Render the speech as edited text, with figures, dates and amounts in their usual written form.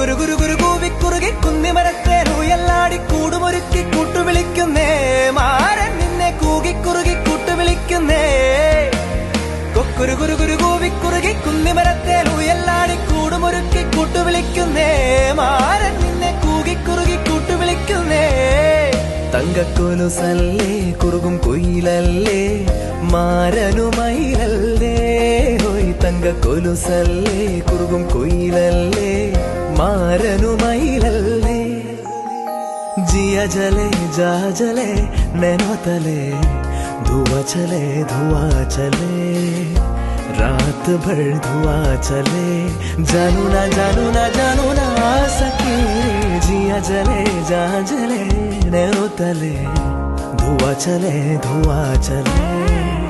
കൊക്കുരു കുരു കുരു കൂവിക്കുറുകി കുന്നിമരത്തേനുയല്ലാടി കൂടുമൊരുക്കി കൂട്ടുവിളിക്കുന്നേ മാരൻ നിന്നെ കൂകിക്കുറുകി കൂട്ടുവിളിക്കുന്നേ കൊക്കുരു കുരു കുരു കൂവിക്കുറുകി കുന്നിമരത്തേനുയല്ലാടി കൂടുമൊരുക്കി കൂട്ടുവിളിക്കുന്നേ മാരൻ നിന്നെ കൂകിക്കുറുകി കൂട്ടുവിളിക്കുന്നേ തങ്കക്കൊലുസല്ലേ കുറുകും കുയിലല്ലേ മാരനുമയിലല്ലേ ഹോയ് തങ്കക്കൊലുസല്ലേ കുറുകും കുയിലല്ലേ മാരനുമയിലല്ലേ जिया जले जा जले नैनो तले धुआं चले रात भर धुआं चले जानू ना सके जिया जले जा जले नैनो तले धुआं चले